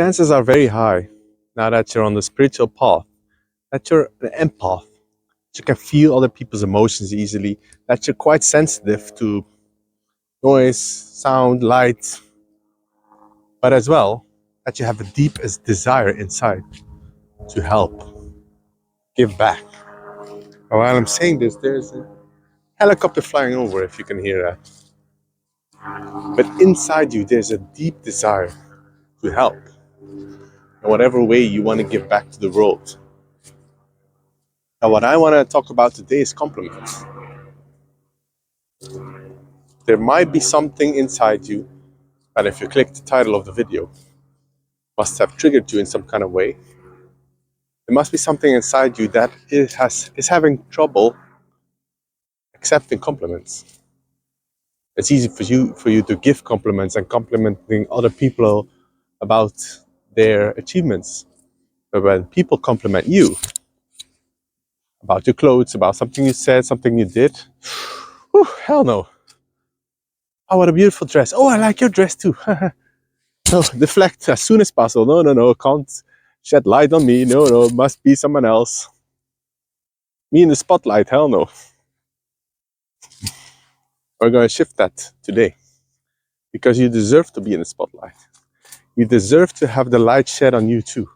chances are very high, now that you're on the spiritual path, that you're an empath, that you can feel other people's emotions easily, that you're quite sensitive to noise, sound, light, but as well, that you have a deepest desire inside to help, give back. And while I'm saying this, there's a helicopter flying over, if you can hear that. But inside you, there's a deep desire to help in whatever way you want to give back to the world. Now, what I want to talk about today is compliments. There might be something inside you that, if you click the title of the video, must have triggered you in some kind of way. There must be something inside you that is having trouble accepting compliments. It's easy for you to give compliments and complimenting other people about their achievements. But when people compliment you about your clothes, about something you said, something you did, whew, hell no. Oh, what a beautiful dress. Oh, I like your dress too. No, deflect as soon as possible. No, can't shed light on me. No, must be someone else. Me in the spotlight, hell no. We're going to shift that today, because you deserve to be in the spotlight. You deserve to have the light shed on you too.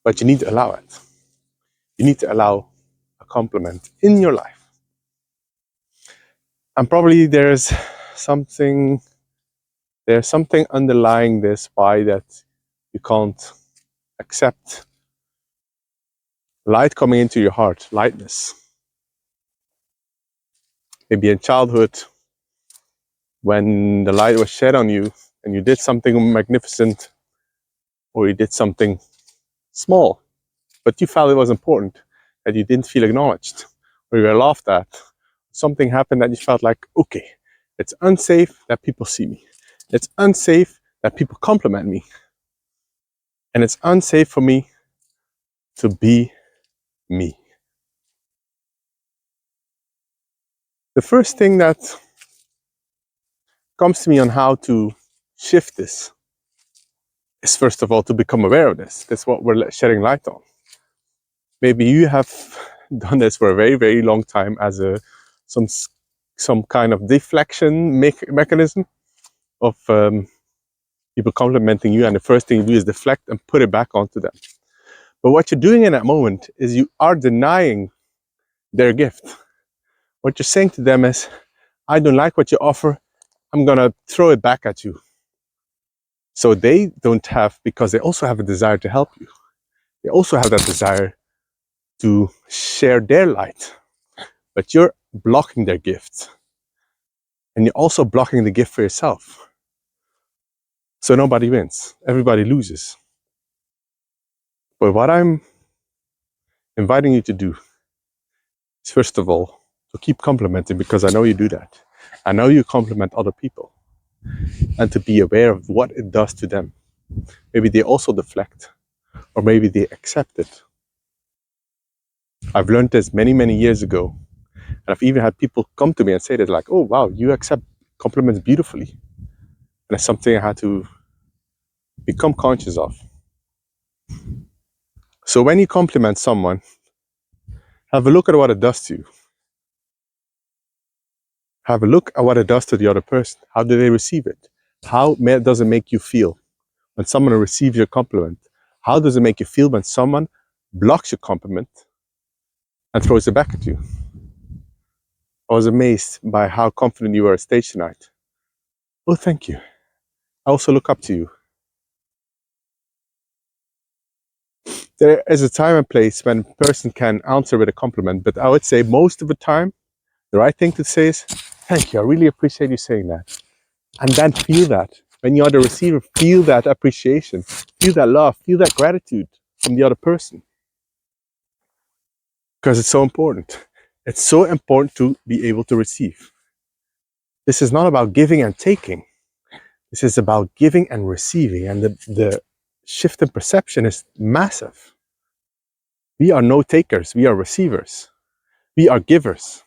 But you need to allow it. You need to allow a compliment in your life. And probably there's something underlying this, why that you can't accept light coming into your heart, lightness. Maybe in childhood, when the light was shed on you and you did something magnificent, or you did something small, but you felt it was important, that you didn't feel acknowledged, or you were laughed at. Something happened that you felt like, okay, it's unsafe that people see me. It's unsafe that people compliment me. And it's unsafe for me to be me. The first thing that comes to me on how to shift this is, first of all, to become aware of this. That's what we're shedding light on. Maybe you have done this for a very, very long time as some kind of deflection mechanism of people complimenting you, and the first thing you do is deflect and put it back onto them. But what you're doing in that moment is you are denying their gift. What you're saying to them is, I don't like what you offer, I'm gonna throw it back at you. So they don't have, because they also have a desire to help you. They also have that desire to share their light. But you're blocking their gift. And you're also blocking the gift for yourself. So nobody wins, everybody loses. But what I'm inviting you to do is, first of all, to keep complimenting, because I know you do that. I know you compliment other people. And to be aware of what it does to them. Maybe they also deflect, or maybe they accept it. I've learned this many, many years ago. And I've even had people come to me and say that, like, oh, wow, you accept compliments beautifully. And it's something I had to become conscious of. So when you compliment someone, have a look at what it does to you. Have a look at what it does to the other person. How do they receive it? How does it make you feel when someone receives your compliment? How does it make you feel when someone blocks your compliment and throws it back at you? I was amazed by how confident you were at stage tonight. Oh, thank you. I also look up to you. There is a time and place when a person can answer with a compliment, but I would say most of the time, the right thing to say is, thank you, I really appreciate you saying that. And then feel that. When you are the receiver, feel that appreciation, feel that love, feel that gratitude from the other person. Because it's so important. It's so important to be able to receive. This is not about giving and taking. This is about giving and receiving. And the shift in perception is massive. We are no takers, we are receivers. We are givers.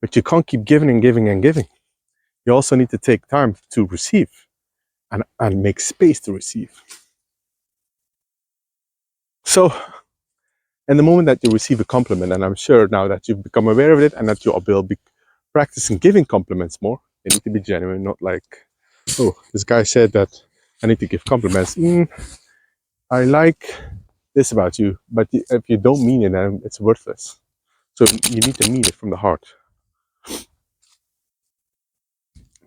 But you can't keep giving and giving and giving. You also need to take time to receive. and make space to receive. So, in the moment that you receive a compliment, and I'm sure now that you've become aware of it and that you will be practicing giving compliments more, you need to be genuine, not like, oh, this guy said that I need to give compliments. I like this about you, but if you don't mean it, then it's worthless. So you need to mean it from the heart.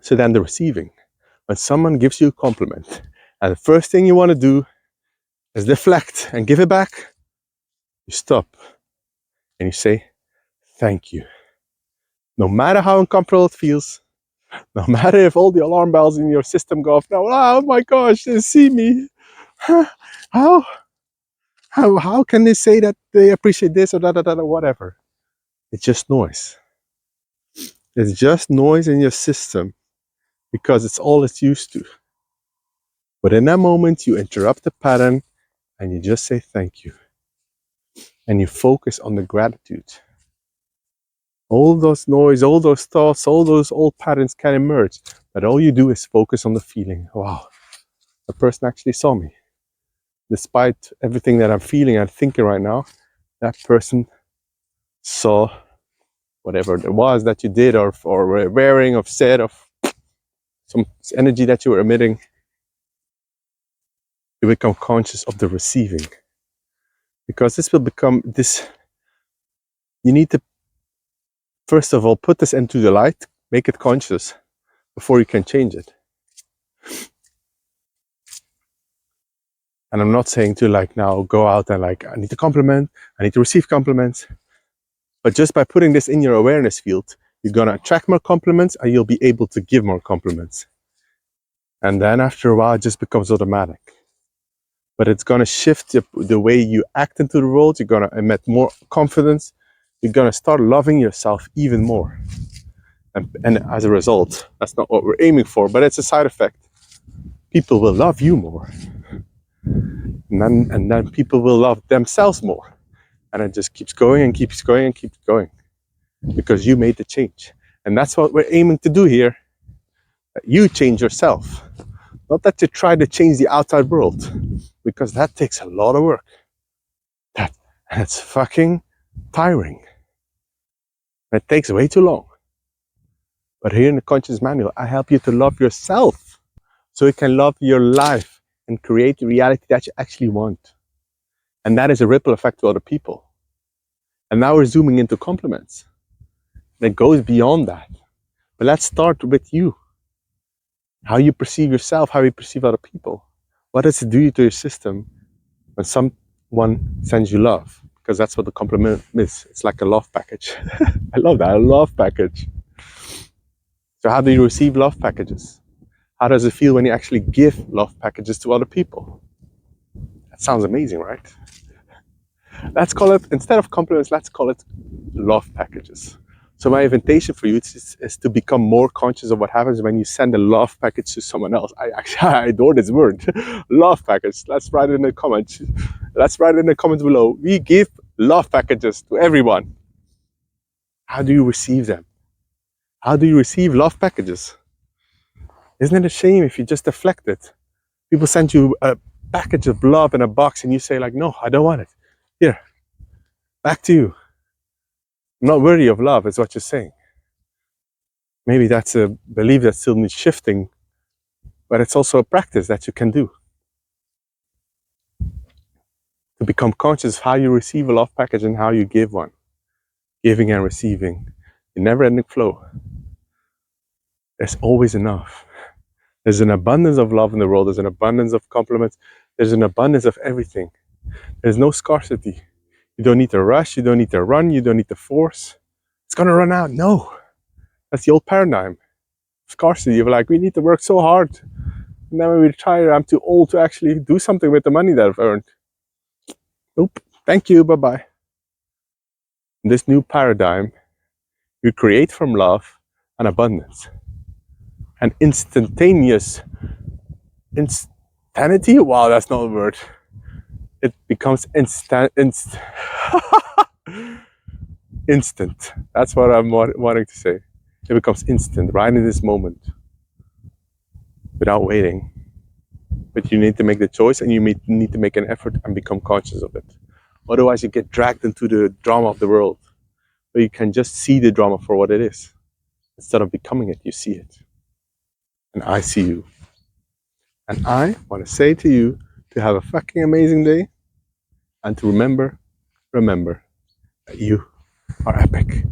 So then the receiving. When someone gives you a compliment, and the first thing you want to do is deflect and give it back, you stop and you say, thank you. No matter how uncomfortable it feels, no matter if all the alarm bells in your system go off now, oh my gosh, they see me. How can they say that they appreciate this or that or whatever? It's just noise. It's just noise in your system because it's all it's used to. But in that moment, you interrupt the pattern and you just say thank you. And you focus on the gratitude. All those noise, all those thoughts, all those old patterns can emerge. But all you do is focus on the feeling. Wow, the person actually saw me. Despite everything that I'm feeling and thinking right now, that person saw whatever it was that you did or were wearing or said of some energy that you were emitting. You become conscious of the receiving. Because this will become this, you need to, first of all, put this into the light, make it conscious before you can change it. And I'm not saying to like now go out and like, I need to compliment, I need to receive compliments. But just by putting this in your awareness field, you're going to attract more compliments and you'll be able to give more compliments. And then after a while, it just becomes automatic. But it's going to shift the way you act into the world. You're going to emit more confidence. You're going to start loving yourself even more. And as a result, that's not what we're aiming for, but it's a side effect. People will love you more. And then people will love themselves more. And it just keeps going and keeps going and keeps going. Because you made the change. And that's what we're aiming to do here. That you change yourself. Not that you try to change the outside world. Because that takes a lot of work. And it's fucking tiring. And it takes way too long. But here in the Conscious Manual, I help you to love yourself. So you can love your life and create the reality that you actually want. And that is a ripple effect to other people. And now we're zooming into compliments. That goes beyond that. But let's start with you. How you perceive yourself, how you perceive other people. What does it do to your system when someone sends you love? Because that's what the compliment is. It's like a love package. I love that, a love package. So how do you receive love packages? How does it feel when you actually give love packages to other people? That sounds amazing, right? Let's call it, instead of compliments, let's call it love packages. So my invitation for you is to become more conscious of what happens when you send a love package to someone else. I adore this word, love package. Let's write it in the comments. Let's write it in the comments below. We give love packages to everyone. How do you receive them? How do you receive love packages? Isn't it a shame if you just deflect it? People send you a package of love in a box and you say like, no, I don't want it. Here, back to you. I'm not worthy of love, is what you're saying. Maybe that's a belief that still needs shifting, but it's also a practice that you can do. To become conscious of how you receive a love package and how you give one. Giving and receiving. A never-ending flow. There's always enough. There's an abundance of love in the world. There's an abundance of compliments. There's an abundance of everything. There's no scarcity. You don't need to rush. You don't need to run. You don't need to force. It's going to run out. No. That's the old paradigm. Scarcity. You're like, we need to work so hard. And then when we retire, I'm too old to actually do something with the money that I've earned. Nope. Thank you. Bye-bye. This new paradigm, you create from love and abundance. And instantaneous instanity? Wow, that's not a word. It becomes instant. That's what I'm wanting to say. It becomes instant, right in this moment, without waiting. But you need to make the choice, and you need to make an effort and become conscious of it. Otherwise, you get dragged into the drama of the world, where you can just see the drama for what it is. Instead of becoming it, you see it. And I see you. And I want to say to you to have a fucking amazing day, and to remember that you are epic.